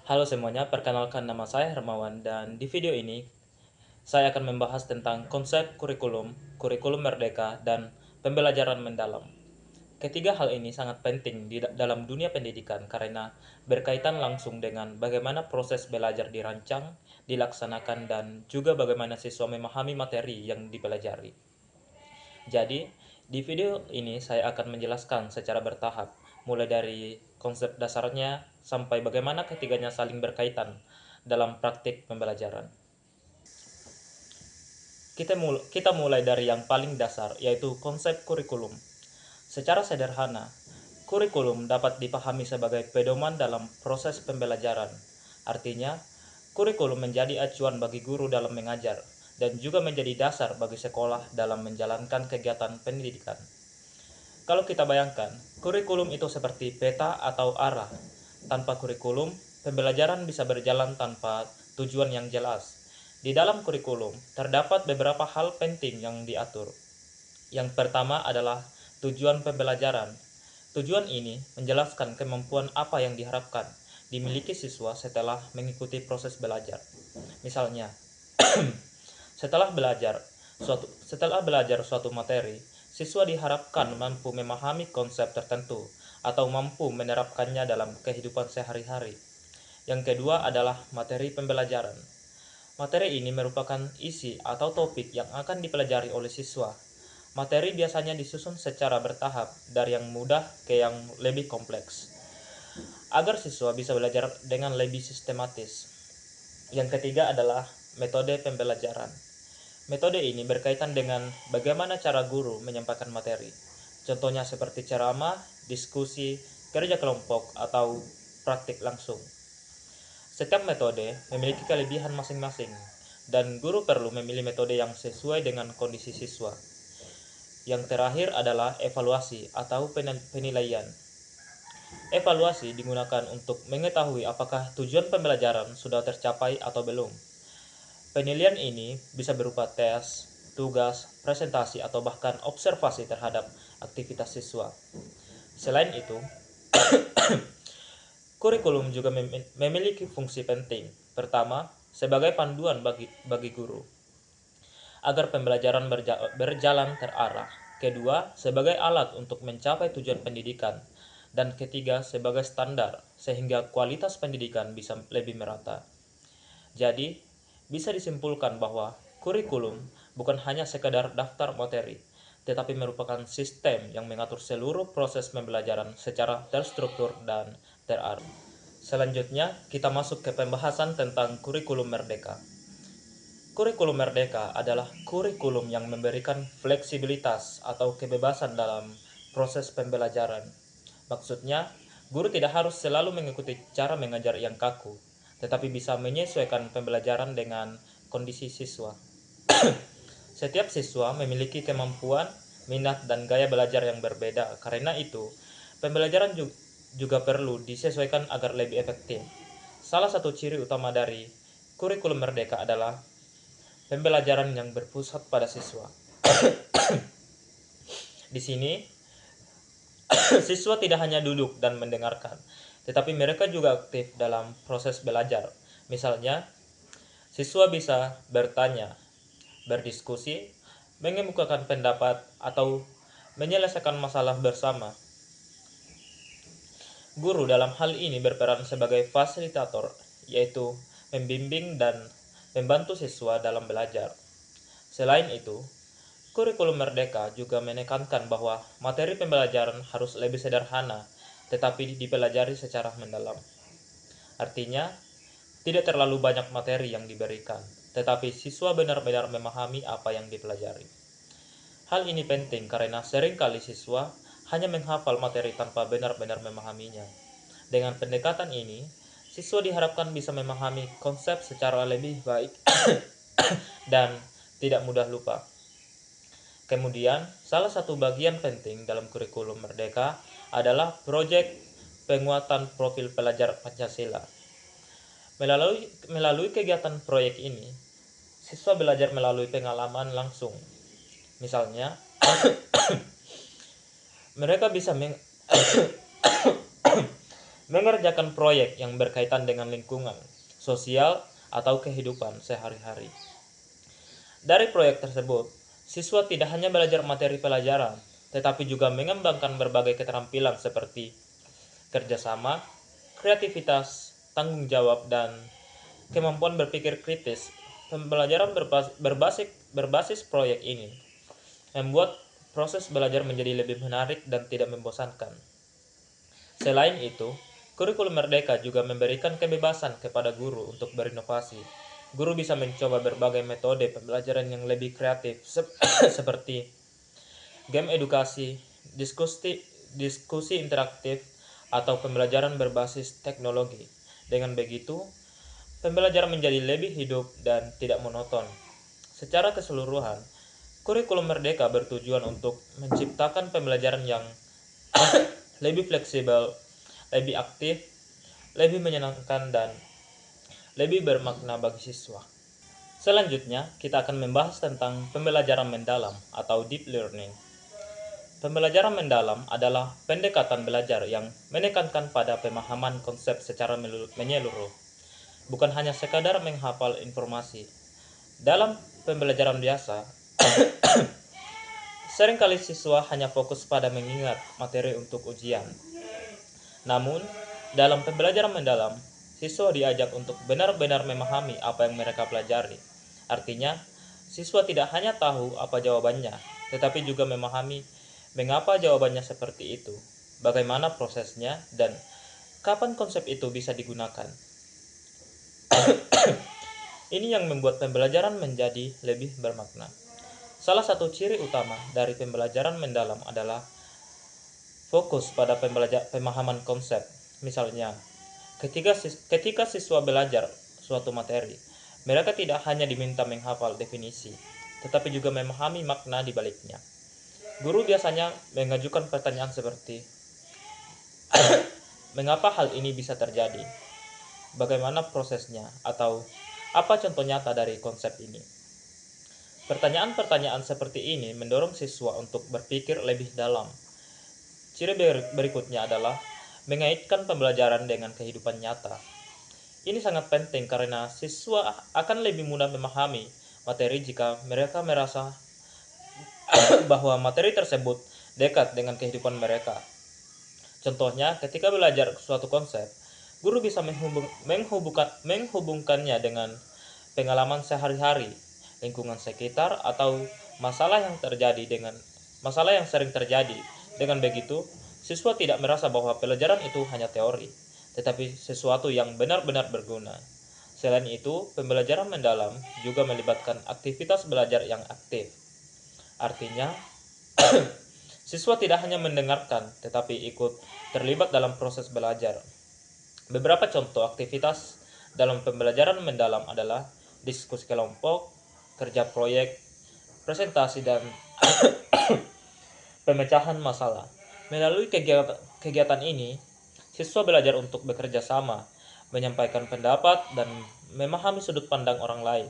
Halo semuanya, perkenalkan nama saya Hermawan dan di video ini saya akan membahas tentang konsep kurikulum, kurikulum merdeka, dan pembelajaran mendalam. Ketiga hal ini sangat penting dalam dunia pendidikan karena berkaitan langsung dengan bagaimana proses belajar dirancang, dilaksanakan, dan juga bagaimana siswa memahami materi yang dipelajari. Jadi, di video ini saya akan menjelaskan secara bertahap, mulai dari konsep dasarnya sampai bagaimana ketiganya saling berkaitan dalam praktik pembelajaran. Kita mulai dari yang paling dasar, yaitu konsep kurikulum. Secara sederhana, kurikulum dapat dipahami sebagai pedoman dalam proses pembelajaran. Artinya, kurikulum menjadi acuan bagi guru dalam mengajar dan juga menjadi dasar bagi sekolah dalam menjalankan kegiatan pendidikan. Kalau kita bayangkan, kurikulum itu seperti peta atau arah. Tanpa kurikulum, pembelajaran bisa berjalan tanpa tujuan yang jelas. Di dalam kurikulum, terdapat beberapa hal penting yang diatur. Yang pertama adalah tujuan pembelajaran. Tujuan ini menjelaskan kemampuan apa yang diharapkan dimiliki siswa setelah mengikuti proses belajar. Misalnya, setelah belajar suatu materi, siswa diharapkan mampu memahami konsep tertentu atau mampu menerapkannya dalam kehidupan sehari-hari. Yang kedua adalah materi pembelajaran. Materi ini merupakan isi atau topik yang akan dipelajari oleh siswa. Materi biasanya disusun secara bertahap dari yang mudah ke yang lebih kompleks, agar siswa bisa belajar dengan lebih sistematis. Yang ketiga adalah metode pembelajaran. Metode ini berkaitan dengan bagaimana cara guru menyampaikan materi. Contohnya seperti ceramah, diskusi, kerja kelompok, atau praktik langsung. Setiap metode memiliki kelebihan masing-masing, dan guru perlu memilih metode yang sesuai dengan kondisi siswa. Yang terakhir adalah evaluasi atau penilaian. Evaluasi digunakan untuk mengetahui apakah tujuan pembelajaran sudah tercapai atau belum. Penilaian ini bisa berupa tes, tugas, presentasi, atau bahkan observasi terhadap aktivitas siswa. Selain itu, kurikulum juga memiliki fungsi penting. Pertama, sebagai panduan bagi guru, agar pembelajaran berjalan terarah. Kedua, sebagai alat untuk mencapai tujuan pendidikan. Dan ketiga, sebagai standar, sehingga kualitas pendidikan bisa lebih merata. Jadi, bisa disimpulkan bahwa kurikulum bukan hanya sekadar daftar materi, tetapi merupakan sistem yang mengatur seluruh proses pembelajaran secara terstruktur dan terarah. Selanjutnya, kita masuk ke pembahasan tentang kurikulum merdeka. Kurikulum merdeka adalah kurikulum yang memberikan fleksibilitas atau kebebasan dalam proses pembelajaran. Maksudnya, guru tidak harus selalu mengikuti cara mengajar yang kaku, tetapi bisa menyesuaikan pembelajaran dengan kondisi siswa. Setiap siswa memiliki kemampuan, minat, dan gaya belajar yang berbeda. Karena itu, pembelajaran juga perlu disesuaikan agar lebih efektif. Salah satu ciri utama dari kurikulum merdeka adalah pembelajaran yang berpusat pada siswa. Di sini, siswa tidak hanya duduk dan mendengarkan, tetapi mereka juga aktif dalam proses belajar. Misalnya, siswa bisa bertanya, berdiskusi, mengemukakan pendapat, atau menyelesaikan masalah bersama. Guru dalam hal ini berperan sebagai fasilitator, yaitu membimbing dan membantu siswa dalam belajar. Selain itu, kurikulum merdeka juga menekankan bahwa materi pembelajaran harus lebih sederhana, tetapi dipelajari secara mendalam. Artinya, tidak terlalu banyak materi yang diberikan, tetapi siswa benar-benar memahami apa yang dipelajari. Hal ini penting karena seringkali siswa hanya menghafal materi tanpa benar-benar memahaminya. Dengan pendekatan ini, siswa diharapkan bisa memahami konsep secara lebih baik dan tidak mudah lupa. Kemudian, salah satu bagian penting dalam kurikulum merdeka adalah proyek penguatan profil pelajar Pancasila. Melalui kegiatan proyek ini, siswa belajar melalui pengalaman langsung. Misalnya, mereka bisa mengerjakan proyek yang berkaitan dengan lingkungan, sosial, atau kehidupan sehari-hari. Dari proyek tersebut, siswa tidak hanya belajar materi pelajaran, tetapi juga mengembangkan berbagai keterampilan seperti kerjasama, kreativitas, tanggung jawab, dan kemampuan berpikir kritis. Pembelajaran berbasis proyek ini membuat proses belajar menjadi lebih menarik dan tidak membosankan. Selain itu, kurikulum Merdeka juga memberikan kebebasan kepada guru untuk berinovasi. Guru bisa mencoba berbagai metode pembelajaran yang lebih kreatif seperti game edukasi, diskusi interaktif, atau pembelajaran berbasis teknologi. Dengan begitu, pembelajaran menjadi lebih hidup dan tidak monoton. Secara keseluruhan, kurikulum Merdeka bertujuan untuk menciptakan pembelajaran yang lebih fleksibel, lebih aktif, lebih menyenangkan, dan lebih bermakna bagi siswa. Selanjutnya, kita akan membahas tentang pembelajaran mendalam atau deep learning. Pembelajaran mendalam adalah pendekatan belajar yang menekankan pada pemahaman konsep secara menyeluruh, bukan hanya sekadar menghafal informasi. Dalam pembelajaran biasa, seringkali siswa hanya fokus pada mengingat materi untuk ujian. Namun, dalam pembelajaran mendalam, siswa diajak untuk benar-benar memahami apa yang mereka pelajari. Artinya, siswa tidak hanya tahu apa jawabannya, tetapi juga memahami mengapa jawabannya seperti itu, bagaimana prosesnya, dan kapan konsep itu bisa digunakan. Ini yang membuat pembelajaran menjadi lebih bermakna. Salah satu ciri utama dari pembelajaran mendalam adalah fokus pada pemahaman konsep. Misalnya, ketika siswa belajar suatu materi, mereka tidak hanya diminta menghafal definisi, tetapi juga memahami makna di baliknya. Guru biasanya mengajukan pertanyaan seperti, mengapa hal ini bisa terjadi? Bagaimana prosesnya? Atau apa contoh nyata dari konsep ini? Pertanyaan-pertanyaan seperti ini mendorong siswa untuk berpikir lebih dalam. Ciri berikutnya adalah mengaitkan pembelajaran dengan kehidupan nyata. Ini sangat penting karena siswa akan lebih mudah memahami materi jika mereka merasa bahwa materi tersebut dekat dengan kehidupan mereka. Contohnya, ketika belajar suatu konsep, guru bisa menghubungkannya dengan pengalaman sehari-hari, lingkungan sekitar, atau masalah yang sering terjadi. Dengan begitu, siswa tidak merasa bahwa pelajaran itu hanya teori, tetapi sesuatu yang benar-benar berguna. Selain itu, pembelajaran mendalam juga melibatkan aktivitas belajar yang aktif. Artinya, siswa tidak hanya mendengarkan, tetapi ikut terlibat dalam proses belajar. Beberapa contoh aktivitas dalam pembelajaran mendalam adalah diskusi kelompok, kerja proyek, presentasi, dan pemecahan masalah. Melalui kegiatan ini, siswa belajar untuk bekerja sama, menyampaikan pendapat, dan memahami sudut pandang orang lain.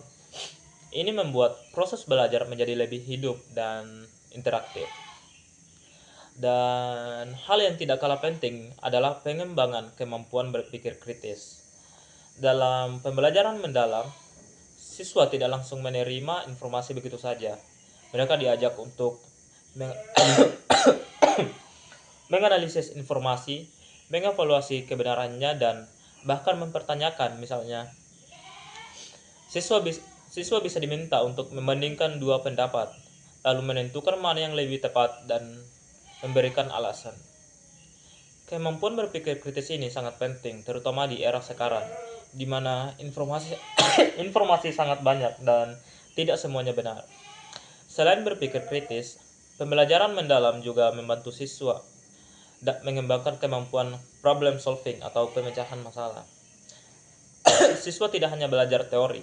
Ini membuat proses belajar menjadi lebih hidup dan interaktif. Dan hal yang tidak kalah penting adalah pengembangan kemampuan berpikir kritis. Dalam pembelajaran mendalam, siswa tidak langsung menerima informasi begitu saja. Mereka diajak untuk menganalisis informasi, mengevaluasi kebenarannya, dan bahkan mempertanyakan. Misalnya, siswa bisa diminta untuk membandingkan dua pendapat, lalu menentukan mana yang lebih tepat dan memberikan alasan. Kemampuan berpikir kritis ini sangat penting, terutama di era sekarang, di mana informasi sangat banyak dan tidak semuanya benar. Selain berpikir kritis, pembelajaran mendalam juga membantu siswa mengembangkan kemampuan problem solving atau pemecahan masalah. Siswa tidak hanya belajar teori,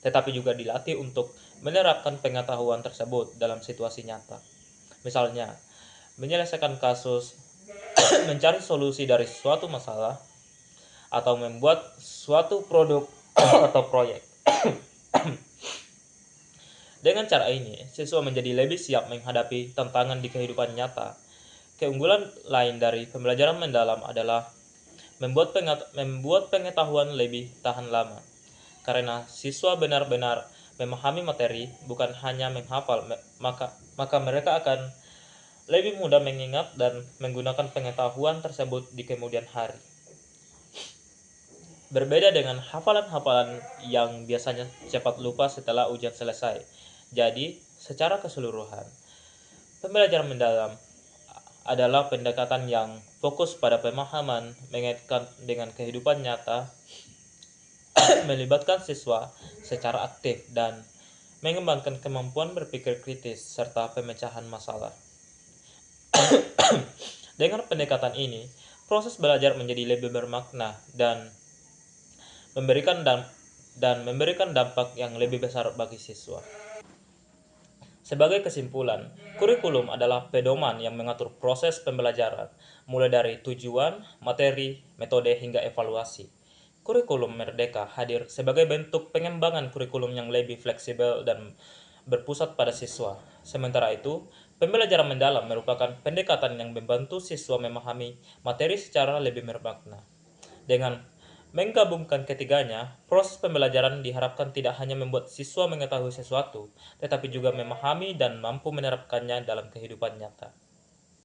tetapi juga dilatih untuk menerapkan pengetahuan tersebut dalam situasi nyata. Misalnya, menyelesaikan kasus, mencari solusi dari suatu masalah, atau membuat suatu produk atau proyek. Dengan cara ini, siswa menjadi lebih siap menghadapi tantangan di kehidupan nyata. Keunggulan lain dari pembelajaran mendalam adalah membuat pengetahuan lebih tahan lama. Karena siswa benar-benar memahami materi, bukan hanya menghafal, maka mereka akan lebih mudah mengingat dan menggunakan pengetahuan tersebut di kemudian hari. Berbeda dengan hafalan-hafalan yang biasanya cepat lupa setelah ujian selesai. Jadi, secara keseluruhan, pembelajaran mendalam adalah pendekatan yang fokus pada pemahaman, mengaitkan dengan kehidupan nyata, melibatkan siswa secara aktif, dan mengembangkan kemampuan berpikir kritis serta pemecahan masalah. Dengan pendekatan ini, proses belajar menjadi lebih bermakna dan memberikan dampak yang lebih besar bagi siswa. Sebagai kesimpulan, kurikulum adalah pedoman yang mengatur proses pembelajaran, mulai dari tujuan, materi, metode, hingga evaluasi. Kurikulum Merdeka hadir sebagai bentuk pengembangan kurikulum yang lebih fleksibel dan berpusat pada siswa. Sementara itu, pembelajaran mendalam merupakan pendekatan yang membantu siswa memahami materi secara lebih bermakna. Dengan menggabungkan ketiganya, proses pembelajaran diharapkan tidak hanya membuat siswa mengetahui sesuatu, tetapi juga memahami dan mampu menerapkannya dalam kehidupan nyata.